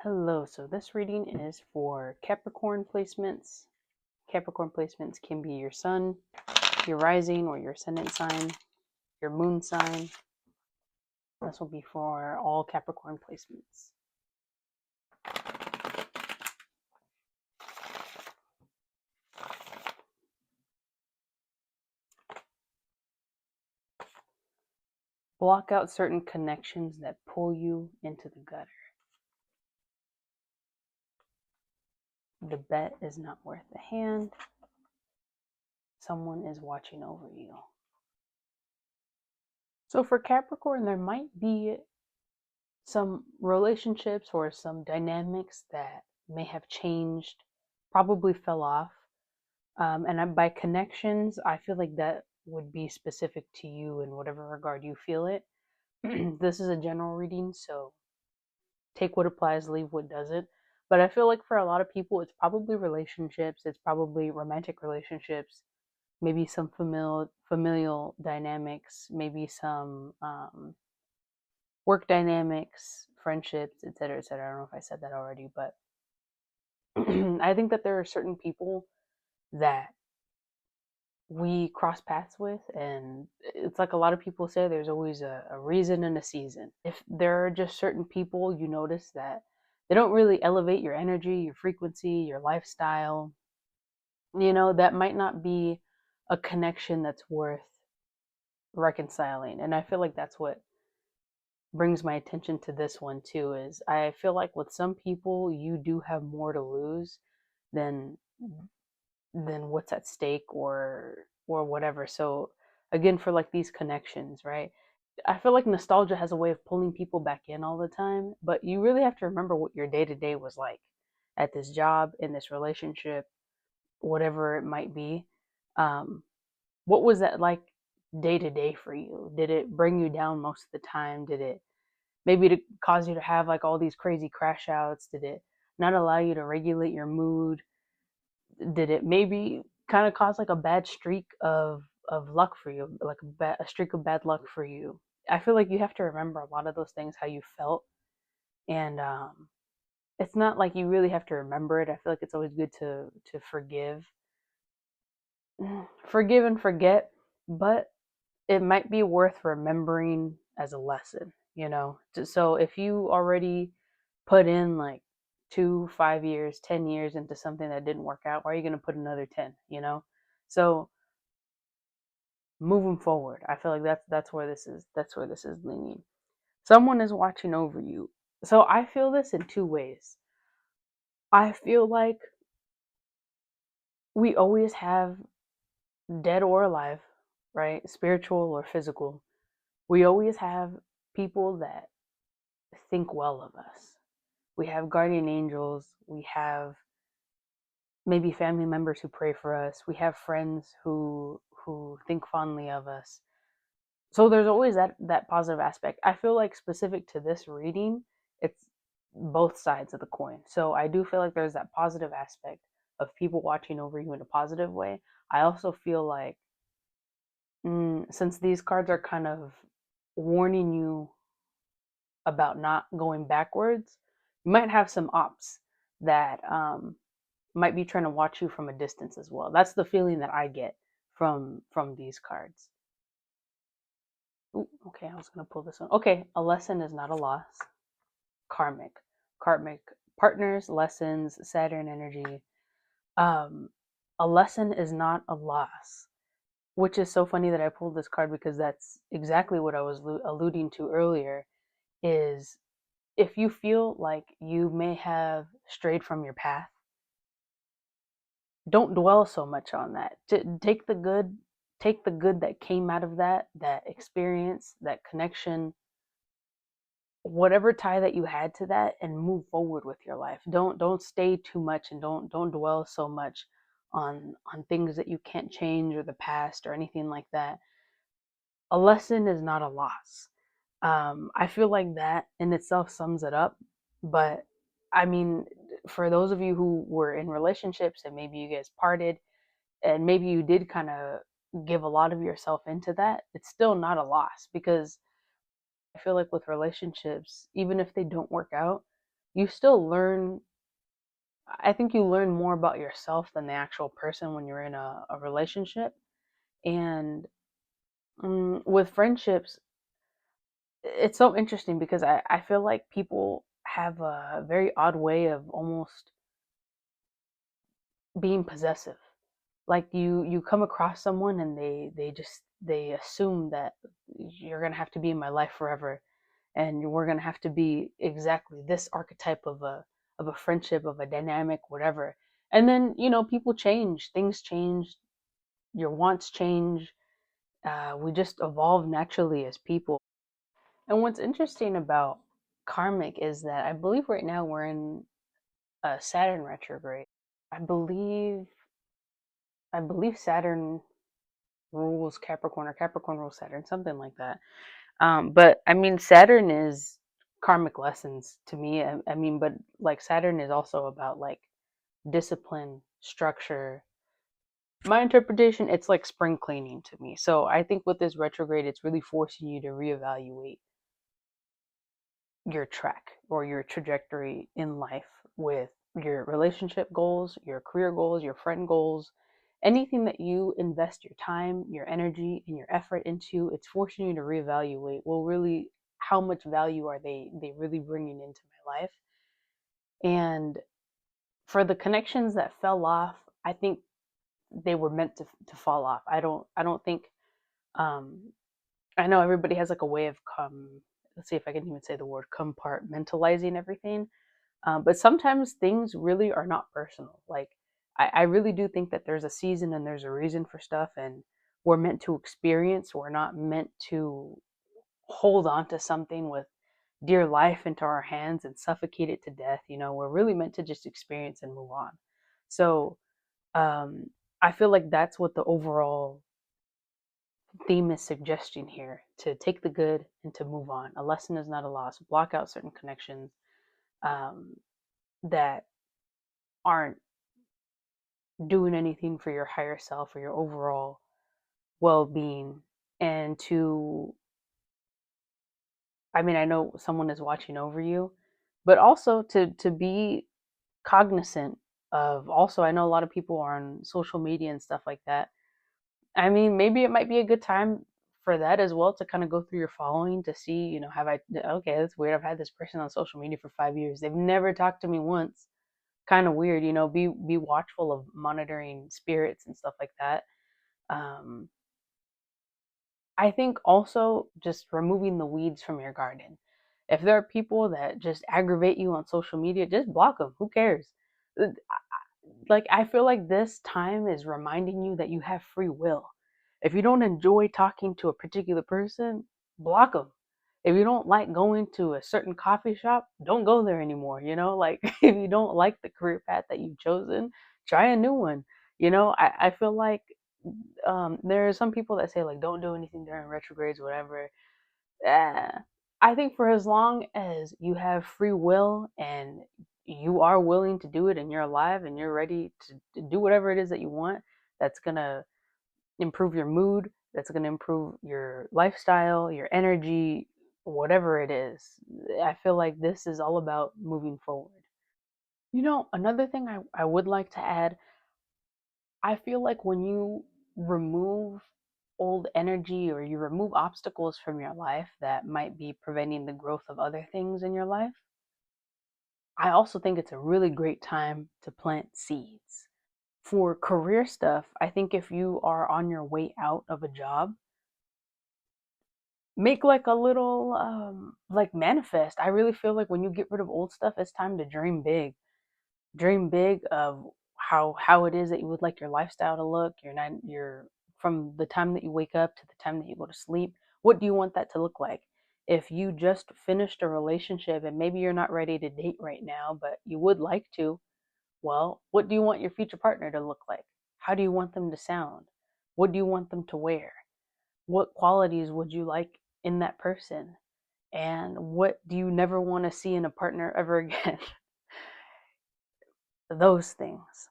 Hello, so this reading is for Capricorn placements. Capricorn placements can be your sun, your rising, or your ascendant sign, your moon sign. This will be for all Capricorn placements. Block out certain connections that pull you into the gutter. The bet is not worth the hand. Someone is watching over you. So for Capricorn, there might be some relationships or some dynamics that may have changed, probably fell off. And by connections, I feel like that would be specific to you in whatever regard you feel it. This is a general reading, so take what applies, leave what doesn't. But I feel like for a lot of people, it's probably relationships, it's probably romantic relationships, maybe some familial dynamics, maybe some work dynamics, friendships, etc., etc. I don't know if I said that already, but I think that there are certain people that we cross paths with, and it's like a lot of people say there's always a reason and a season. If there are just certain people you notice that they don't really elevate your energy, your frequency, your lifestyle, that might not be a connection that's worth reconciling. And I feel like that's what brings my attention to this one too, is I feel like with some people you do have more to lose than what's at stake or whatever. So again, for like these connections, right? I feel like nostalgia has a way of pulling people back in all the time, but you really have to remember what your day to day was like at this job, in this relationship, whatever it might be. Um, what was that like day to day for you? Did it bring you down most of the time? Did it maybe to cause you to have like all these crazy crash outs? Did it not allow you to regulate your mood? Did it maybe kind of cause like a bad streak of luck for you, like a streak of bad luck for you? I feel like you have to remember a lot of those things, how you felt, and it's not like you really have to remember it. I feel like it's always good to forgive and forget, but it might be worth remembering as a lesson, So if you already put in like 2, 5 years, 10 years into something that didn't work out, why are you going to put another 10? So moving forward, I feel like that's where this is leaning. Someone is watching over you. So I feel this in two ways. I feel like we always have, dead or alive, right? Spiritual or physical. We always have people that think well of us. We have guardian angels. We have maybe family members who pray for us. We have friends who think fondly of us. So there's always that positive aspect. I feel like specific to this reading, it's both sides of the coin. So I do feel like there's that positive aspect of people watching over you in a positive way. I also feel like since these cards are kind of warning you about not going backwards, you might have some ops that might be trying to watch you from a distance as well. That's the feeling that I get from these cards. Ooh, okay, I was gonna pull this one. Okay, a lesson is not a loss. Karmic partners, lessons, Saturn energy. Um, a lesson is not a loss, which is so funny that I pulled this card because that's exactly what I was alluding to earlier. Is if you feel like you may have strayed from your path, don't dwell so much on that. Take the good that came out of that experience, that connection, whatever tie that you had to that, and move forward with your life. Don't stay too much, and don't dwell so much on things that you can't change, or the past, or anything like that. A lesson is not a loss. I feel like that in itself sums it up. But I mean, for those of you who were in relationships and maybe you guys parted, and maybe you did kind of give a lot of yourself into that, it's still not a loss, because I feel like with relationships, even if they don't work out, you still learn. I think you learn more about yourself than the actual person when you're in a relationship. And with friendships, it's so interesting because I feel like people have a very odd way of almost being possessive. Like you come across someone and they assume that you're gonna have to be in my life forever, and we're gonna have to be exactly this archetype of a friendship, of a dynamic, whatever. And then people change, things change, your wants change. We just evolve naturally as people. And what's interesting about karmic is that I believe right now we're in a Saturn retrograde. I believe I believe Saturn rules Capricorn or Capricorn rules Saturn, something like that. But I mean, Saturn is karmic lessons to me. I mean, but like Saturn is also about like discipline, structure. My interpretation, it's like spring cleaning to me. So I think with this retrograde, it's really forcing you to reevaluate your track or your trajectory in life with your relationship goals, your career goals, your friend goals, anything that you invest your time, your energy, and your effort into, it's forcing you to reevaluate, well, really, how much value are they really bringing into my life? And for the connections that fell off, I think they were meant to fall off. I don't think um I know everybody has like a way of let's see if I can even say the word compartmentalizing everything. But sometimes things really are not personal. Like, I really do think that there's a season and there's a reason for stuff, and we're meant to experience. We're not meant to hold on to something with dear life into our hands and suffocate it to death. We're really meant to just experience and move on. So, um, I feel like that's what the overall theme is suggesting here, to take the good and to move on. A lesson is not a loss. Block out certain connections um, that aren't doing anything for your higher self or your overall well-being. And to, I mean, I know someone is watching over you, but also to be cognizant of, also, I know a lot of people are on social media and stuff like that. I mean, maybe it might be a good time for that as well, to kind of go through your following to see, have I, okay, that's weird, I've had this person on social media for 5 years, they've never talked to me once. Kind of weird. Be watchful of monitoring spirits and stuff like that. um I think also just removing the weeds from your garden. If there are people that just aggravate you on social media, just block them. Who cares? Like, I feel like this time is reminding you that you have free will. If you don't enjoy talking to a particular person, block them. If you don't like going to a certain coffee shop, don't go there anymore. Like, if you don't like the career path that you've chosen, try a new one. I feel like there are some people that say like don't do anything during retrogrades, whatever. eh, I think for as long as you have free will and you are willing to do it and you're alive and you're ready to do whatever it is that you want, that's gonna improve your mood, that's gonna improve your lifestyle, your energy, whatever it is. I feel like this is all about moving forward. Another thing I would like to add, I feel like when you remove old energy or you remove obstacles from your life that might be preventing the growth of other things in your life, I also think it's a really great time to plant seeds. For career stuff, I think if you are on your way out of a job, make like a little like manifest. I really feel like when you get rid of old stuff, it's time to dream big. Dream big of how it is that you would like your lifestyle to look. You're not you're From the time that you wake up to the time that you go to sleep. What do you want that to look like? If you just finished a relationship and maybe you're not ready to date right now, but you would like to, well, what do you want your future partner to look like? How do you want them to sound? What do you want them to wear? What qualities would you like in that person? And what do you never want to see in a partner ever again? Those things.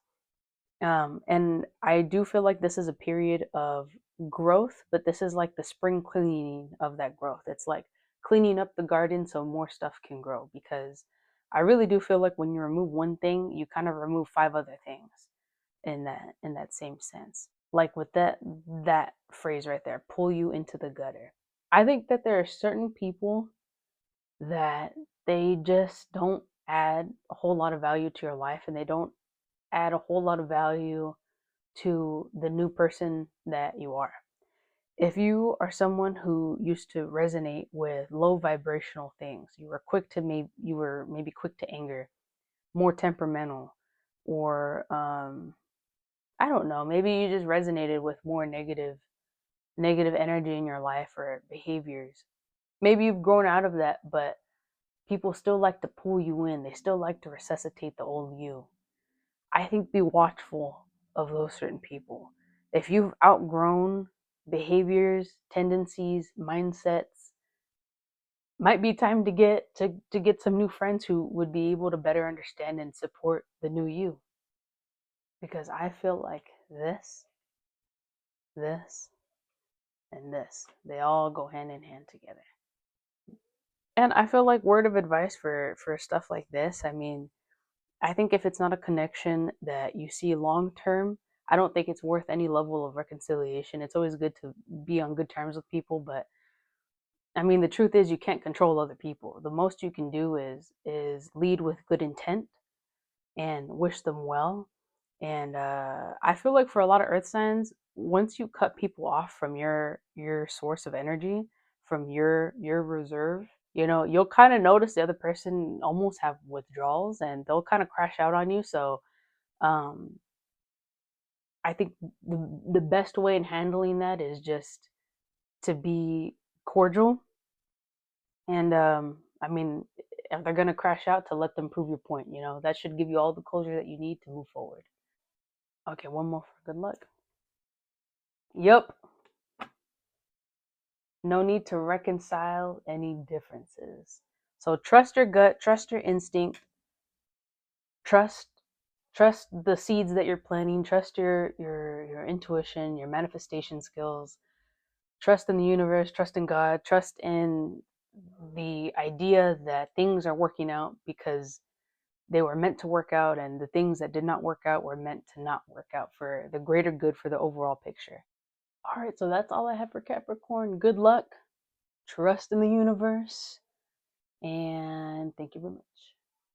And I do feel like this is a period of growth, but this is like the spring cleaning of that growth. It's like cleaning up the garden so more stuff can grow, because I really do feel like when you remove one thing, you kind of remove five other things in that same sense. Like with that phrase right there, pull you into the gutter. I think that there are certain people that they just don't add a whole lot of value to your life, and they don't add a whole lot of value to the new person that you are. If you are someone who used to resonate with low vibrational things, you were maybe quick to anger, more temperamental, or I don't know, maybe you just resonated with more negative energy in your life or behaviors. Maybe you've grown out of that, but people still like to pull you in. They still like to resuscitate the old you. I think be watchful of those certain people. If you've outgrown behaviors, tendencies, mindsets, might be time to get some new friends who would be able to better understand and support the new you. Because I feel like this, and this, they all go hand in hand together. And I feel like word of advice for stuff like this, I mean, I think if it's not a connection that you see long term, I don't think it's worth any level of reconciliation. It's always good to be on good terms with people, but I mean, the truth is you can't control other people. The most you can do is lead with good intent and wish them well. And I feel like for a lot of earth signs, once you cut people off from your source of energy, from your reserve, you'll kind of notice the other person almost have withdrawals, and they'll kind of crash out on you. So um, I think the best way in handling that is just to be cordial. And I mean, if they're gonna crash out, to let them prove your point. That should give you all the closure that you need to move forward. Okay, one more for good luck. Yep. No need to reconcile any differences. So trust your gut, trust your instinct, trust trust the seeds that you're planting, trust your intuition, your manifestation skills, trust in the universe, trust in God, trust in the idea that things are working out because they were meant to work out, and the things that did not work out were meant to not work out for the greater good, for the overall picture. All right, so that's all I have for Capricorn. Good luck, trust in the universe, and thank you very much.